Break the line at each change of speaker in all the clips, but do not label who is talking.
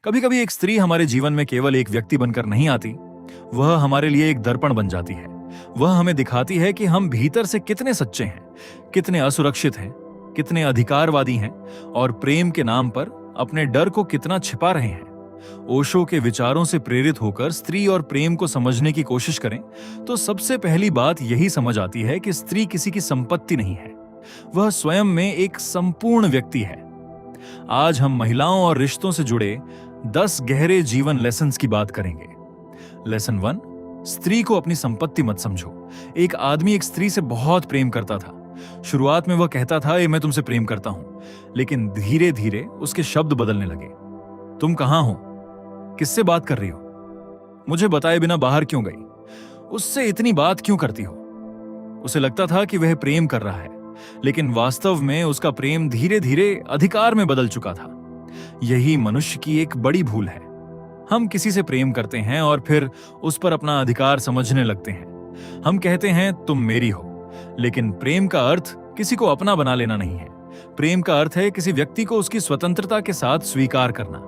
कभी कभी एक स्त्री हमारे जीवन में केवल एक व्यक्ति बनकर नहीं आती, वह हमारे लिए एक दर्पण बन जाती है। वह हमें दिखाती है कि हम भीतर से कितने सच्चे हैं, कितने असुरक्षित हैं, कितने अधिकारवादी हैं और प्रेम के नाम पर अपने डर को कितना छिपा रहे हैं। ओशो के विचारों से प्रेरित होकर स्त्री और प्रेम को समझने की कोशिश करें तो सबसे पहली बात यही समझ आती है कि स्त्री किसी की संपत्ति नहीं है, वह स्वयं में एक संपूर्ण व्यक्ति है। आज हम महिलाओं और रिश्तों से जुड़े 10 गहरे जीवन लेसन्स की बात करेंगे। लेसन 1, स्त्री को अपनी संपत्ति मत समझो। एक आदमी एक स्त्री से बहुत प्रेम करता था। शुरुआत में वह कहता था मैं तुमसे प्रेम करता हूं, लेकिन धीरे धीरे उसके शब्द बदलने लगे। तुम कहां हो? किससे बात कर रही हो? मुझे बताए बिना बाहर क्यों गई? उससे इतनी बात क्यों करती हो? उसे लगता था कि वह प्रेम कर रहा है, लेकिन वास्तव में उसका प्रेम धीरे धीरे अधिकार में बदल चुका था। यही मनुष्य की एक बड़ी भूल है। हम किसी से प्रेम करते हैं और फिर उस पर अपना अधिकार समझने लगते हैं। हम कहते हैं तुम मेरी हो, लेकिन प्रेम का अर्थ किसी को अपना बना लेना नहीं है। प्रेम का अर्थ है किसी व्यक्ति को उसकी स्वतंत्रता के साथ स्वीकार करना।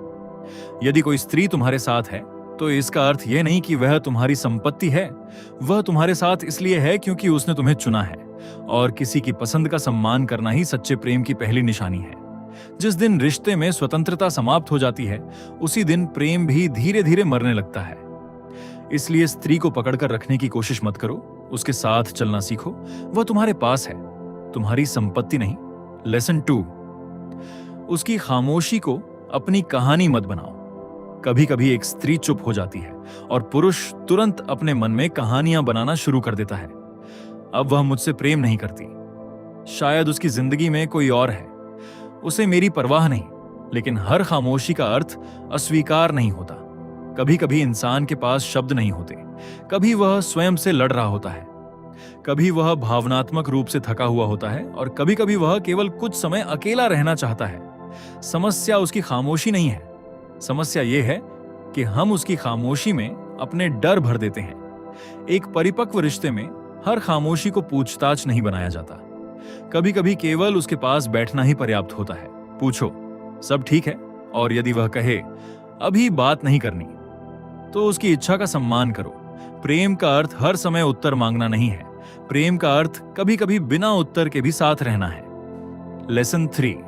यदि कोई स्त्री तुम्हारे साथ है तो इसका अर्थ यह नहीं कि वह तुम्हारी संपत्ति है। वह तुम्हारे साथ इसलिए है क्योंकि उसने तुम्हें चुना है, और किसी की पसंद का सम्मान करना ही सच्चे प्रेम की पहली निशानी है। जिस दिन रिश्ते में स्वतंत्रता समाप्त हो जाती है, उसी दिन प्रेम भी धीरे धीरे मरने लगता है। इसलिए स्त्री को पकड़कर रखने की कोशिश मत करो, उसके साथ चलना सीखो। वह तुम्हारे पास है, तुम्हारी संपत्ति नहीं। लेसन 2, उसकी खामोशी को अपनी कहानी मत बनाओ। कभी कभी एक स्त्री चुप हो जाती है और पुरुष तुरंत अपने मन में कहानियां बनाना शुरू कर देता है। अब वह मुझसे प्रेम नहीं करती, शायद उसकी जिंदगी में कोई और है, उसे मेरी परवाह नहीं। लेकिन हर खामोशी का अर्थ अस्वीकार नहीं होता। कभी कभी इंसान के पास शब्द नहीं होते, कभी वह स्वयं से लड़ रहा होता है, कभी वह भावनात्मक रूप से थका हुआ होता है, और कभी कभी वह केवल कुछ समय अकेला रहना चाहता है। समस्या उसकी खामोशी नहीं है, समस्या यह है कि हम उसकी खामोशी में अपने डर भर देते हैं। एक परिपक्व रिश्ते में हर खामोशी को पूछताछ नहीं बनाया जाता। कभी कभी केवल उसके पास बैठना ही पर्याप्त होता है। पूछो सब ठीक है, और यदि वह कहे अभी बात नहीं करनी, तो उसकी इच्छा का सम्मान करो। प्रेम का अर्थ हर समय उत्तर मांगना नहीं है। प्रेम का अर्थ कभी कभी बिना उत्तर के भी साथ रहना है। लेसन 3,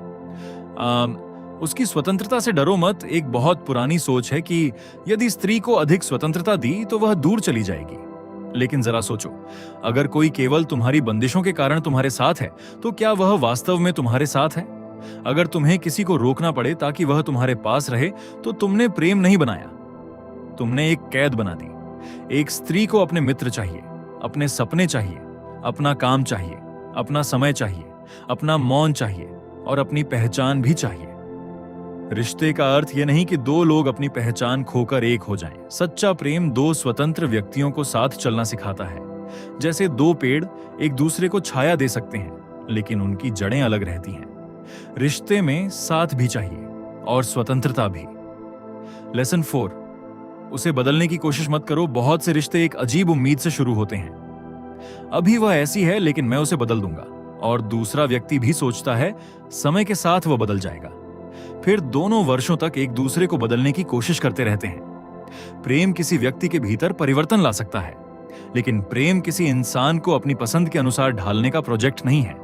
उसकी स्वतंत्रता से डरो मत। एक बहुत पुरानी सोच है कि यदि स्त्री को अधिक स्वतंत्रता दी तो वह दूर चली जाएगी। लेकिन जरा सोचो, अगर कोई केवल तुम्हारी बंदिशों के कारण तुम्हारे साथ है, तो क्या वह वास्तव में तुम्हारे साथ है? अगर तुम्हें किसी को रोकना पड़े ताकि वह तुम्हारे पास रहे, तो तुमने प्रेम नहीं बनाया, तुमने एक कैद बना दी। एक स्त्री को अपने मित्र चाहिए, अपने सपने चाहिए, अपना काम चाहिए, अपना समय चाहिए, अपना मौन चाहिए, और अपनी पहचान भी चाहिए। रिश्ते का अर्थ यह नहीं कि 2 लोग अपनी पहचान खोकर एक हो जाएं। सच्चा प्रेम 2 स्वतंत्र व्यक्तियों को साथ चलना सिखाता है। जैसे 2 पेड़ एक दूसरे को छाया दे सकते हैं, लेकिन उनकी जड़ें अलग रहती हैं। रिश्ते में साथ भी चाहिए और स्वतंत्रता भी। लेसन 4, उसे बदलने की कोशिश मत करो। बहुत से रिश्ते एक अजीब उम्मीद से शुरू होते हैं। अभी वह ऐसी है, लेकिन मैं उसे बदल दूंगा। और दूसरा व्यक्ति भी सोचता है समय के साथ वह बदल जाएगा। फिर दोनों वर्षों तक एक दूसरे को बदलने की कोशिश करते रहते हैं। प्रेम किसी व्यक्ति के भीतर परिवर्तन ला सकता है, लेकिन प्रेम किसी इंसान को अपनी पसंद के अनुसार ढालने का प्रोजेक्ट नहीं है।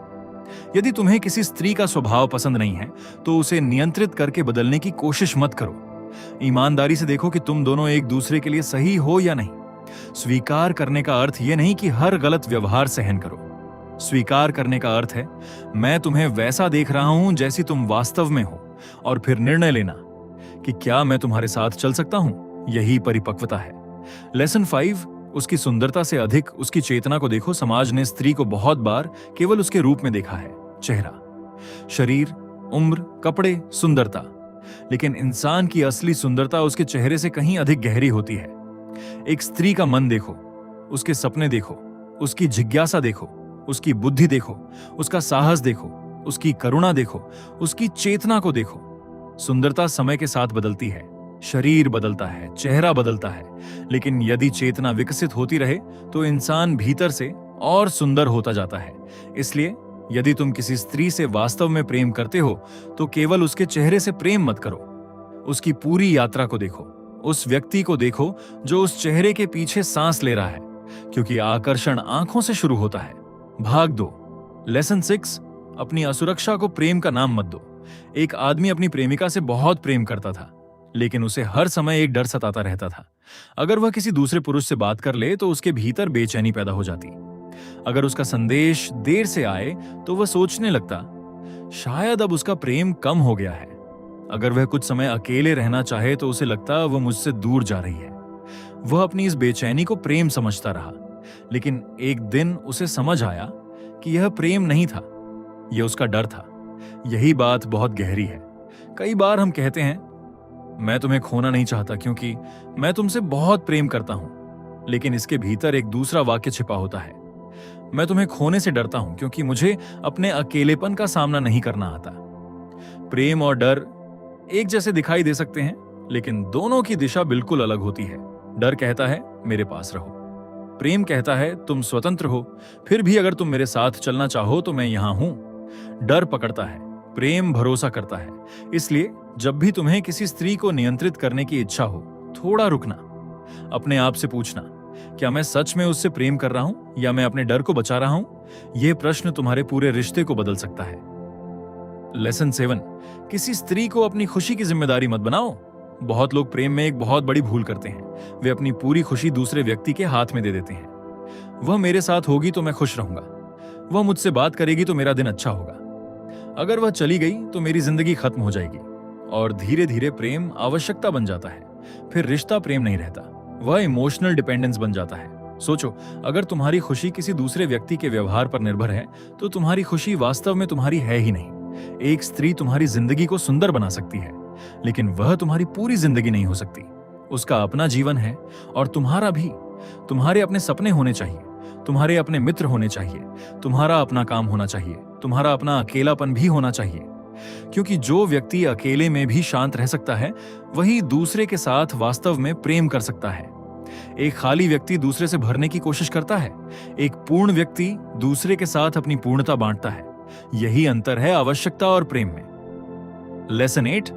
यदि तुम्हें किसी स्त्री का स्वभाव पसंद नहीं है, तो उसे नियंत्रित करके बदलने की कोशिश मत करो। ईमानदारी से देखो कि तुम दोनों एक दूसरे के लिए सही हो या नहीं। स्वीकार करने का अर्थ यह नहीं कि हर गलत व्यवहार सहन करो। स्वीकार करने का अर्थ है मैं तुम्हें वैसा देख रहा हूं जैसी तुम वास्तव में हो, और फिर निर्णय लेना कि क्या मैं तुम्हारे साथ चल सकता हूं। यही परिपक्वता है। लेसन 5, उसकी सुंदरता से अधिक उसकी चेतना को देखो। समाज ने स्त्री को बहुत बार केवल उसके रूप में देखा है, चेहरा, शरीर, उम्र, कपड़े, सुंदरता। लेकिन इंसान की असली सुंदरता उसके चेहरे से कहीं अधिक गहरी होती है। एक स्त्री का मन देखो, उसके सपने देखो, उसकी जिज्ञासा देखो, उसकी बुद्धि देखो, उसका साहस देखो, उसकी करुणा देखो, उसकी चेतना को देखो। सुंदरता समय के साथ बदलती है, शरीर बदलता है, चेहरा बदलता है, लेकिन यदि चेतना विकसित होती रहे तो इंसान भीतर से और सुंदर होता जाता है। इसलिए यदि तुम किसी स्त्री से वास्तव में प्रेम करते हो तो केवल उसके चेहरे से प्रेम मत करो, उसकी पूरी यात्रा को देखो, उस व्यक्ति को देखो जो उस चेहरे के पीछे सांस ले रहा है, क्योंकि आकर्षण आंखों से शुरू होता है। भाग 2, लेसन 6, अपनी असुरक्षा को प्रेम का नाम मत दो। एक आदमी अपनी प्रेमिका से बहुत प्रेम करता था, लेकिन उसे हर समय एक डर सताता रहता था। अगर वह किसी दूसरे पुरुष से बात कर ले तो उसके भीतर बेचैनी पैदा हो जाती। अगर उसका संदेश देर से आए तो वह सोचने लगता, शायद अब उसका प्रेम कम हो गया है। अगर वह कुछ समय अकेले रहना चाहे तो उसे लगता वह मुझसे दूर जा रही है। वह अपनी इस बेचैनी को प्रेम समझता रहा, लेकिन एक दिन उसे समझ आया कि यह प्रेम नहीं था, यह उसका डर था। यही बात बहुत गहरी है। कई बार हम कहते हैं, मैं तुम्हें खोना नहीं चाहता क्योंकि मैं तुमसे बहुत प्रेम करता हूं, लेकिन इसके भीतर एक दूसरा वाक्य छिपा होता है, मैं तुम्हें खोने से डरता हूं क्योंकि मुझे अपने अकेलेपन का सामना नहीं करना आता। प्रेम और डर एक जैसे दिखाई दे सकते हैं, लेकिन दोनों की दिशा बिल्कुल अलग होती है। डर कहता है मेरे पास रहो, प्रेम कहता है तुम स्वतंत्र हो, फिर भी अगर तुम मेरे साथ चलना चाहो तो मैं यहां हूं। डर पकड़ता है, प्रेम भरोसा करता है। इसलिए जब भी तुम्हें किसी स्त्री को नियंत्रित करने की इच्छा हो, थोड़ा रुकना, अपने आप से पूछना, क्या मैं सच में उससे प्रेम कर रहा हूं या मैं अपने डर को बचा रहा हूं? यह प्रश्न तुम्हारे पूरे रिश्ते को बदल सकता है। लेसन 7, किसी स्त्री को अपनी खुशी की जिम्मेदारी मत बनाओ। बहुत लोग प्रेम में एक बहुत बड़ी भूल करते हैं। वे अपनी पूरी खुशी दूसरे व्यक्ति के हाथ में दे देते हैं। वह मेरे साथ होगी तो मैं खुश रहूंगा, वह मुझसे बात करेगी तो मेरा दिन अच्छा होगा, अगर वह चली गई तो मेरी जिंदगी खत्म हो जाएगी। और धीरे धीरे प्रेम आवश्यकता बन जाता है। फिर रिश्ता प्रेम नहीं रहता, वह इमोशनल डिपेंडेंस बन जाता है। सोचो, अगर तुम्हारी खुशी किसी दूसरे व्यक्ति के व्यवहार पर निर्भर है तो तुम्हारी खुशी वास्तव में तुम्हारी है ही नहीं। एक स्त्री तुम्हारी जिंदगी को सुंदर बना सकती है, लेकिन वह तुम्हारी पूरी जिंदगी नहीं हो सकती। उसका अपना जीवन है और तुम्हारा भी। तुम्हारे अपने सपने होने चाहिए, तुम्हारे अपने मित्र होने चाहिए, तुम्हारा अपना काम होना चाहिए, तुम्हारा अपना अकेलापन भी होना चाहिए। क्योंकि जो व्यक्ति अकेले में भी शांत रह सकता है, वही दूसरे के साथ वास्तव में प्रेम कर सकता है। एक खाली व्यक्ति दूसरे से भरने की कोशिश करता है, एक पूर्ण व्यक्ति दूसरे के साथ अपनी पूर्णता बांटता है। यही अंतर है आवश्यकता और प्रेम में। लेसन 8,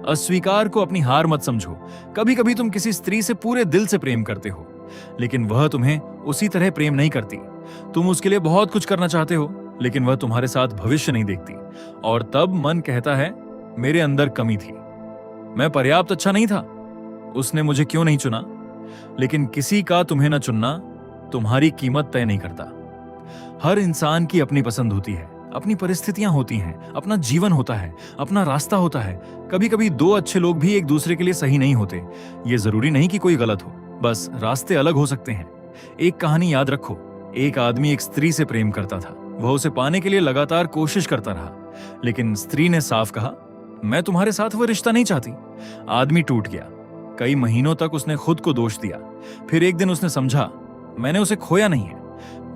अस्वीकार को अपनी हार मत समझो। कभी कभी तुम किसी स्त्री से पूरे दिल से प्रेम करते हो, लेकिन वह तुम्हें उसी तरह प्रेम नहीं करती। तुम उसके लिए बहुत कुछ करना चाहते हो, लेकिन वह तुम्हारे साथ भविष्य नहीं देखती। और तब मन कहता है, मेरे अंदर कमी थी, मैं पर्याप्त अच्छा नहीं था, उसने मुझे क्यों नहीं चुना? लेकिन किसी का तुम्हें न चुनना तुम्हारी कीमत तय नहीं करता। हर इंसान की अपनी पसंद होती है, अपनी परिस्थितियां होती हैं, अपना जीवन होता है, अपना रास्ता होता है। कभी कभी दो अच्छे लोग भी एक दूसरे के लिए सही नहीं होते। ये जरूरी नहीं कि कोई गलत हो, बस रास्ते अलग हो सकते हैं। एक कहानी याद रखो, एक आदमी एक स्त्री से प्रेम करता था। वह उसे पाने के लिए लगातार कोशिश करता रहा, लेकिन स्त्री ने साफ कहा, मैं तुम्हारे साथ वह रिश्ता नहीं चाहती। आदमी टूट गया। कई महीनों तक उसने खुद को दोष दिया। फिर एक दिन उसने समझा, मैंने उसे खोया नहीं है,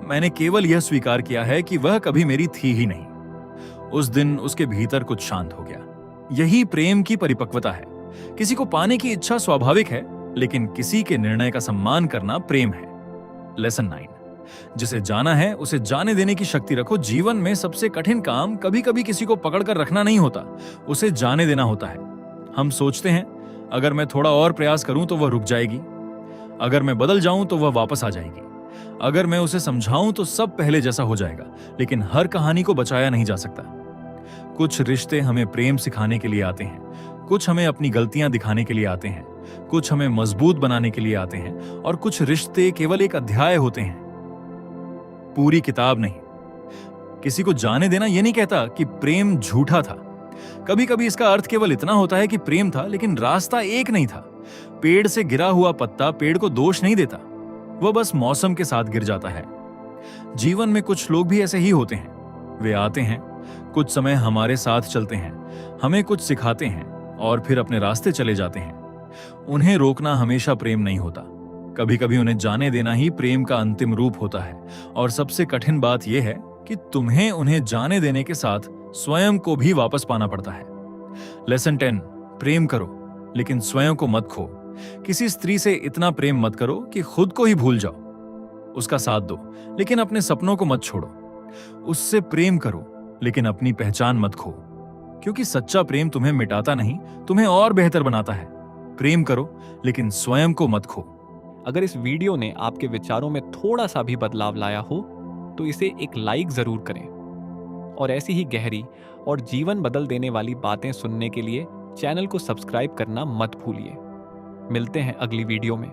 मैंने केवल यह स्वीकार किया है कि वह कभी मेरी थी ही नहीं। उस दिन उसके भीतर कुछ शांत हो गया। यही प्रेम की परिपक्वता है। किसी को पाने की इच्छा स्वाभाविक है, लेकिन किसी के निर्णय का सम्मान करना प्रेम है। लेसन 9, जिसे जाना है उसे जाने देने की शक्ति रखो। जीवन में सबसे कठिन काम कभी कभी किसी को पकड़कर रखना नहीं होता, उसे जाने देना होता है। हम सोचते हैं, अगर मैं थोड़ा और प्रयास करूं तो वह रुक जाएगी, अगर मैं बदल जाऊं तो वह वापस आ जाएगी, अगर मैं उसे समझाऊं तो सब पहले जैसा हो जाएगा। लेकिन हर कहानी को बचाया नहीं जा सकता। कुछ रिश्ते हमें प्रेम सिखाने के लिए आते हैं, कुछ हमें अपनी गलतियां दिखाने के लिए आते हैं, कुछ हमें मजबूत बनाने के लिए आते हैं, और कुछ रिश्ते केवल एक अध्याय होते हैं, पूरी किताब नहीं। किसी को जाने देना यह नहीं कहता कि प्रेम झूठा था। कभी कभी इसका अर्थ केवल इतना होता है कि प्रेम था, लेकिन रास्ता एक नहीं था। पेड़ से गिरा हुआ पत्ता पेड़ को दोष नहीं देता, वह बस मौसम के साथ गिर जाता है। जीवन में कुछ लोग भी ऐसे ही होते हैं। वे आते हैं, कुछ समय हमारे साथ चलते हैं, हमें कुछ सिखाते हैं और फिर अपने रास्ते चले जाते हैं। उन्हें रोकना हमेशा प्रेम नहीं होता। कभी कभी उन्हें जाने देना ही प्रेम का अंतिम रूप होता है। और सबसे कठिन बात यह है कि तुम्हें उन्हें जाने देने के साथ स्वयं को भी वापस पाना पड़ता है। लेसन 10, प्रेम करो लेकिन स्वयं को मत खो। किसी स्त्री से इतना प्रेम मत करो कि खुद को ही भूल जाओ। उसका साथ दो लेकिन अपने सपनों को मत छोड़ो। उससे प्रेम करो लेकिन अपनी पहचान मत खो। क्योंकि सच्चा प्रेम तुम्हें मिटाता नहीं, तुम्हें और बेहतर बनाता है। प्रेम करो, लेकिन स्वयं को मत खो।
अगर इस वीडियो ने आपके विचारों में थोड़ा सा भी बदलाव लाया हो तो इसे एक लाइक जरूर करें, और ऐसी ही गहरी और जीवन बदल देने वाली बातें सुनने के लिए चैनल को सब्सक्राइब करना मत भूलिए। मिलते हैं अगली वीडियो में।